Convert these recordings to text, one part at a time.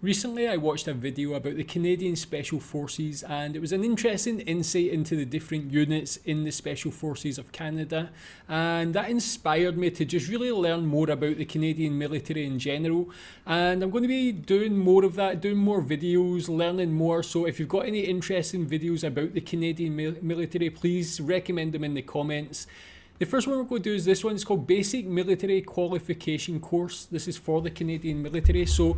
Recently, I watched a video about the Canadian Special Forces, and it was an interesting insight into the different units in the Special Forces of Canada, and that inspired me to just really learn more about the Canadian military in general. And I'm going to be doing more of that, doing more videos, learning more. So if you've got any interesting videos about the Canadian military, please recommend them in the comments. The first one we're going to do is this one. It's called Basic Military Qualification Course. This is for the Canadian military. So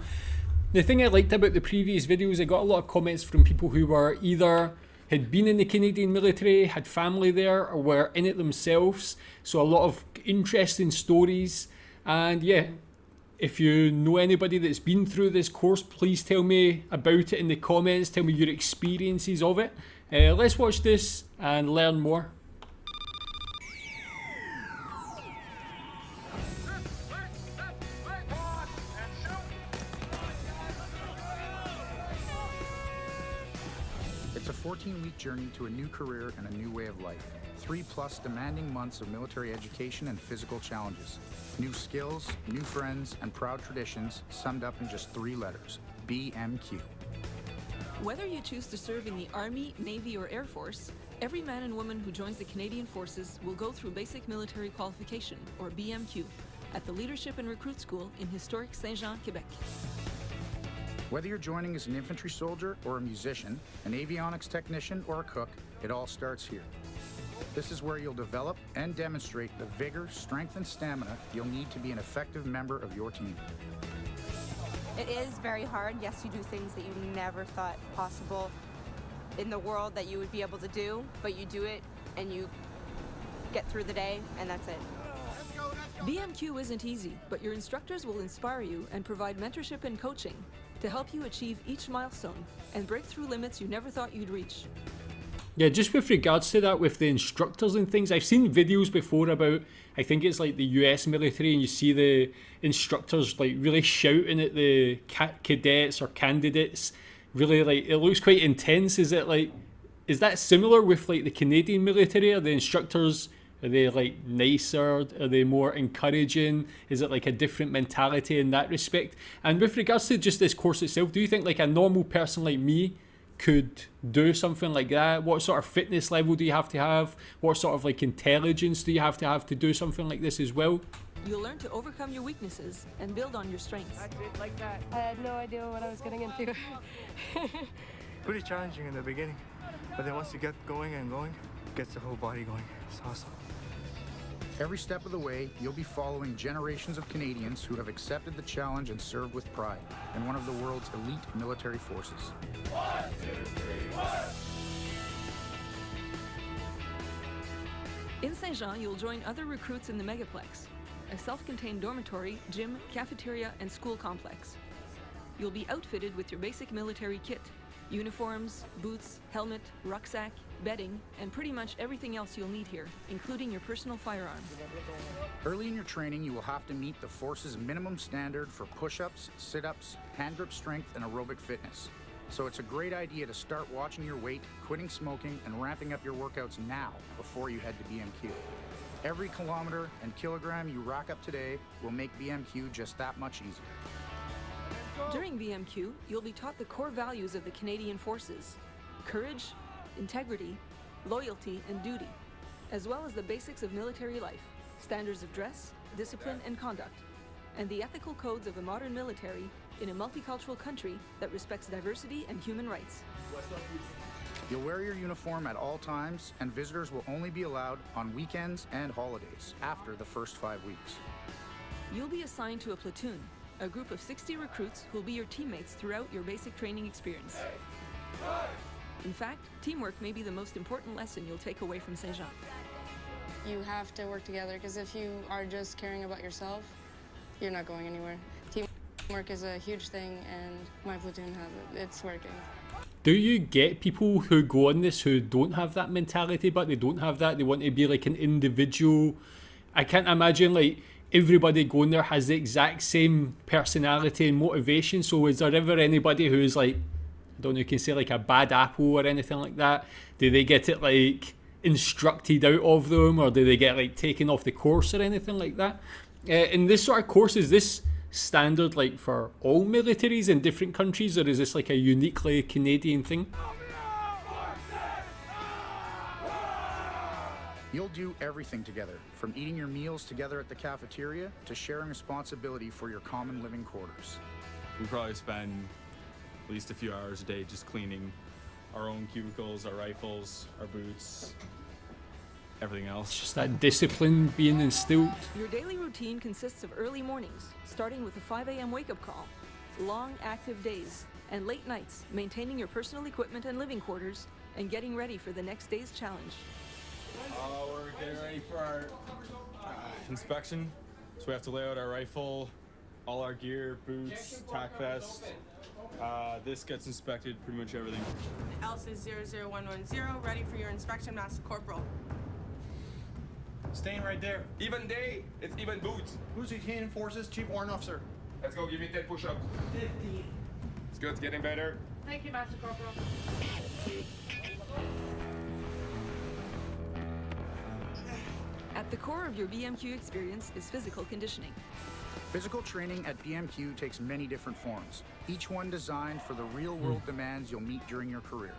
the thing I liked about the previous videos, I got a lot of comments from people who were either had been in the Canadian military, had family there, or were in it themselves. So a lot of interesting stories. And yeah, if you know anybody that's been through this course, please tell me about it in the comments. Tell me your experiences of it. Let's watch this and learn more. It's a 14-week journey to a new career and a new way of life. 3+ demanding months of military education and physical challenges. New skills, new friends, and proud traditions summed up in just 3 letters: BMQ. Whether you choose to serve in the Army, Navy, or Air Force, every man and woman who joins the Canadian Forces will go through Basic Military Qualification, or BMQ, at the Leadership and Recruit School in historic Saint-Jean, Quebec. Whether you're joining as an infantry soldier or a musician, an avionics technician or a cook, it all starts here. This is where you'll develop and demonstrate the vigor, strength, and stamina you'll need to be an effective member of your team. It is very hard. Yes, you do things that you never thought possible in the world that you would be able to do, but you do it and you get through the day, and that's it. BMQ isn't easy, but your instructors will inspire you and provide mentorship and coaching to help you achieve each milestone and break through limits you never thought you'd reach. Yeah, just with regards to that, with the instructors and things, I've seen videos before about, I think it's like the US military, and you see the instructors like really shouting at the cadets or candidates. Really, like, it looks quite intense. Is that similar with like the Canadian military? Are the instructors, are they like nicer? Are they more encouraging? Is it like a different mentality in that respect? And with regards to just this course itself, do you think like a normal person like me could do something like that? What sort of fitness level do you have to have? What sort of like intelligence do you have to do something like this as well? You'll learn to overcome your weaknesses and build on your strengths. That's it, like that. I had no idea what I was getting into. Pretty challenging in the beginning, but then once you get going and going, it gets the whole body going. It's awesome. Every step of the way, you'll be following generations of Canadians who have accepted the challenge and served with pride in one of the world's elite military forces. 1, 2, 3, 1. In Saint-Jean, you'll join other recruits in the Megaplex, a self-contained dormitory, gym, cafeteria, and school complex. You'll be outfitted with your basic military kit: uniforms, boots, helmet, rucksack, bedding, and pretty much everything else you'll need here, including your personal firearm. Early in your training, you will have to meet the force's minimum standard for push-ups, sit-ups, hand grip strength, and aerobic fitness. So it's a great idea to start watching your weight, quitting smoking, and ramping up your workouts now before you head to BMQ. Every kilometer and kilogram you rack up today will make BMQ just that much easier. During BMQ, you'll be taught the core values of the Canadian Forces: courage, integrity, loyalty, and duty, as well as the basics of military life, standards of dress, discipline, and conduct, and the ethical codes of a modern military in a multicultural country that respects diversity and human rights. You'll wear your uniform at all times, and visitors will only be allowed on weekends and holidays after the first 5 weeks. You'll be assigned to a platoon, a group of 60 recruits who'll be your teammates throughout your basic training experience. In fact, teamwork may be the most important lesson you'll take away from Saint-Jean. You have to work together, because if you are just caring about yourself, you're not going anywhere. Teamwork is a huge thing, and my platoon has it. It's working. Do you get people who go on this who don't have that mentality, but they don't have that? They want to be like an individual. I can't imagine like everybody going there has the exact same personality and motivation. So is there ever anybody who's like, I don't know, you can say like a bad apple or anything like that? Do they get it like instructed out of them, or do they get like taken off the course or anything like that? In this sort of course, is this standard like for all militaries in different countries, or is this like a uniquely Canadian thing? You'll do everything together, from eating your meals together at the cafeteria to sharing responsibility for your common living quarters. We probably spend at least a few hours a day just cleaning our own cubicles, our rifles, our boots, everything else. Just that discipline being instilled. Your daily routine consists of early mornings, starting with a 5 a.m. wake-up call, long active days, and late nights, maintaining your personal equipment and living quarters, and getting ready for the next day's challenge. We're getting ready for our inspection. So we have to lay out our rifle, all our gear, boots, tack vest. This gets inspected, pretty much everything. Elsa 00110, ready for your inspection, Master Corporal. Staying right there. Even day, it's even boots. Who's the Canadian Forces Chief Warrant Officer? Let's go, give me 10 push-ups. 15. It's good, it's getting better. Thank you, Master Corporal. At the core of your BMQ experience is physical conditioning. Physical training at BMQ takes many different forms, each one designed for the real-world demands you'll meet during your career.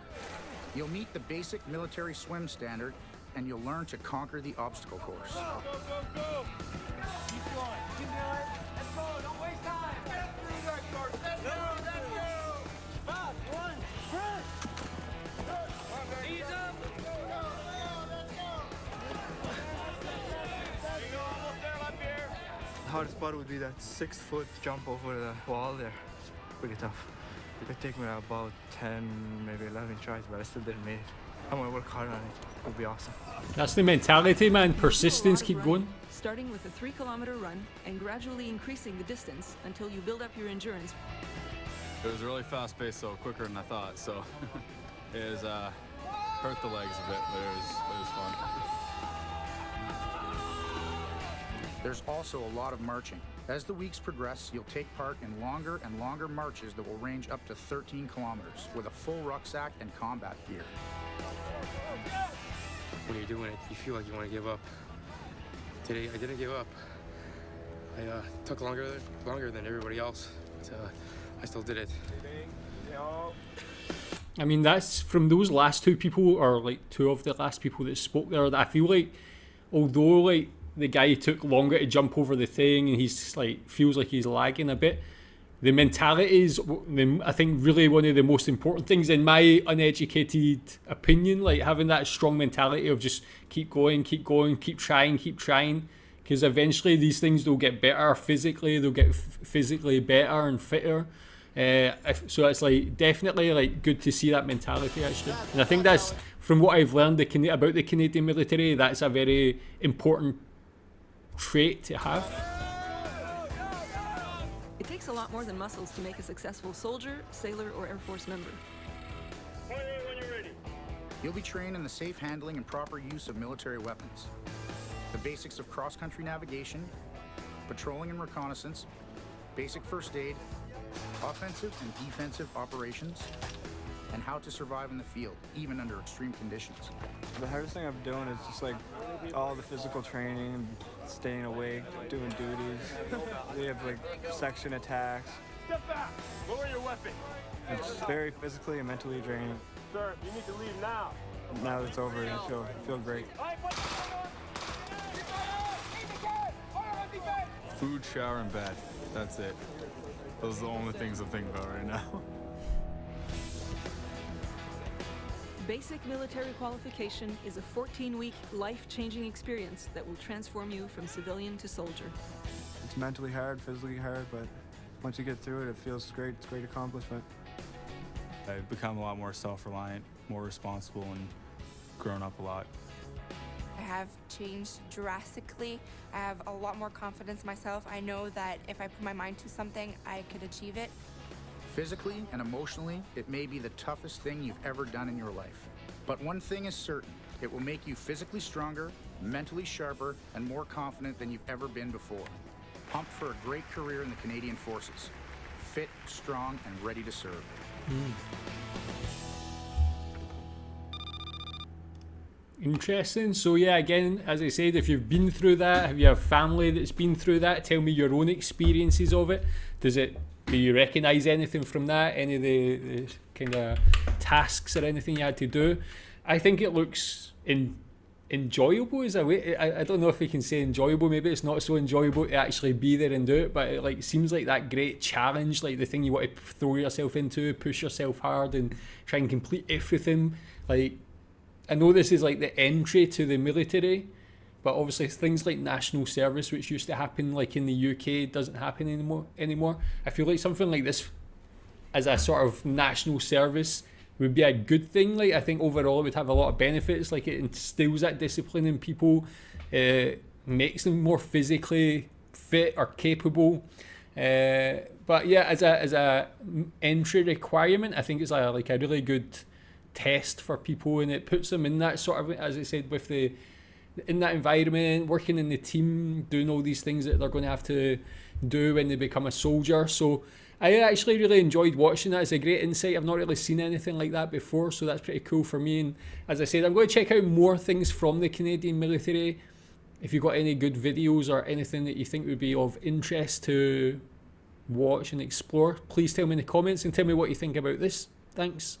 You'll meet the basic military swim standard, and you'll learn to conquer the obstacle course. Go, go, go, go! Keep going. Keep going. Let's go. Don't waste time. Get through that course. Let's go. Let's go. Fast. One. Sprint. Ease up. Let's go. Let's go. You know, almost there, up here. The hardest part would be that 6-foot jump over the wall there. Pretty tough. It could take me about 10, maybe 11 tries, but I still didn't make it. I'm gonna work hard on it. It'll be awesome. That's the mentality, man. Persistence, keep going. Starting with a 3-kilometer run and gradually increasing the distance until you build up your endurance. It was really fast-paced, so quicker than I thought. So it was hurt the legs a bit, but it was fun. There's also a lot of marching. As the weeks progress, you'll take part in longer and longer marches that will range up to 13 kilometers with a full rucksack and combat gear. When you're doing it, you feel like you want to give up. Today, I didn't give up. I took longer than everybody else, but I still did it. I mean, that's from those last two people, or like two of the last people that spoke there, that I feel like, although like the guy took longer to jump over the thing and he's like feels like he's lagging a bit, the mentality is, I think, really one of the most important things in my uneducated opinion. Like having that strong mentality of just keep going, keep trying, because eventually these things will get better physically. They'll get physically better and fitter. So it's like definitely like good to see that mentality actually, and I think that's from what I've learned about the Canadian military. That's a very important trait to have. It takes a lot more than muscles to make a successful soldier, sailor, or Air Force member. When you're ready. You'll be trained in the safe handling and proper use of military weapons, the basics of cross-country navigation, patrolling and reconnaissance, basic first aid, offensive and defensive operations, and how to survive in the field, even under extreme conditions. The hardest thing I'm doing is just like all the physical training, staying awake, doing duties. We have like section attacks. Step back. Lower your weapon. It's very physically and mentally draining. Sir, you need to leave now. Now that it's over, I feel great. Food, shower, and bed. That's it. Those are the only things I'm thinking about right now. Basic military qualification is a 14-week life-changing experience that will transform you from civilian to soldier. It's mentally hard, physically hard, but once you get through it, it feels great. It's a great accomplishment. I've become a lot more self-reliant, more responsible, and grown up a lot. I have changed drastically. I have a lot more confidence in myself. I know that if I put my mind to something, I could achieve it. Physically and emotionally, it may be the toughest thing you've ever done in your life. But one thing is certain, it will make you physically stronger, mentally sharper, and more confident than you've ever been before. Pumped for a great career in the Canadian Forces. Fit, strong, and ready to serve. Interesting. So yeah, again, as I said, if you've been through that, have you have family that's been through that, tell me your own experiences of it. Do you recognise anything from that? Any of the kind of tasks or anything you had to do? I think it looks enjoyable is a way. I don't know if we can say enjoyable. Maybe it's not so enjoyable to actually be there and do it, but it like seems like that great challenge, like the thing you want to throw yourself into, push yourself hard and try and complete everything. Like, I know this is like the entry to the military, but obviously things like national service, which used to happen like in the UK, doesn't happen anymore. I feel like something like this as a sort of national service would be a good thing. Like, I think overall it would have a lot of benefits. Like, it instills that discipline in people, makes them more physically fit or capable. But yeah, as a entry requirement, I think it's a really good test for people, and it puts them in that sort of, as I said, in that environment, working in the team, doing all these things that they're going to have to do when they become a soldier. So I actually really enjoyed watching that. It's a great insight. I've not really seen anything like that before, so that's pretty cool for me. And as I said, I'm going to check out more things from the Canadian military. If you've got any good videos or anything that you think would be of interest to watch and explore, please tell me in the comments and tell me what you think about this. Thanks.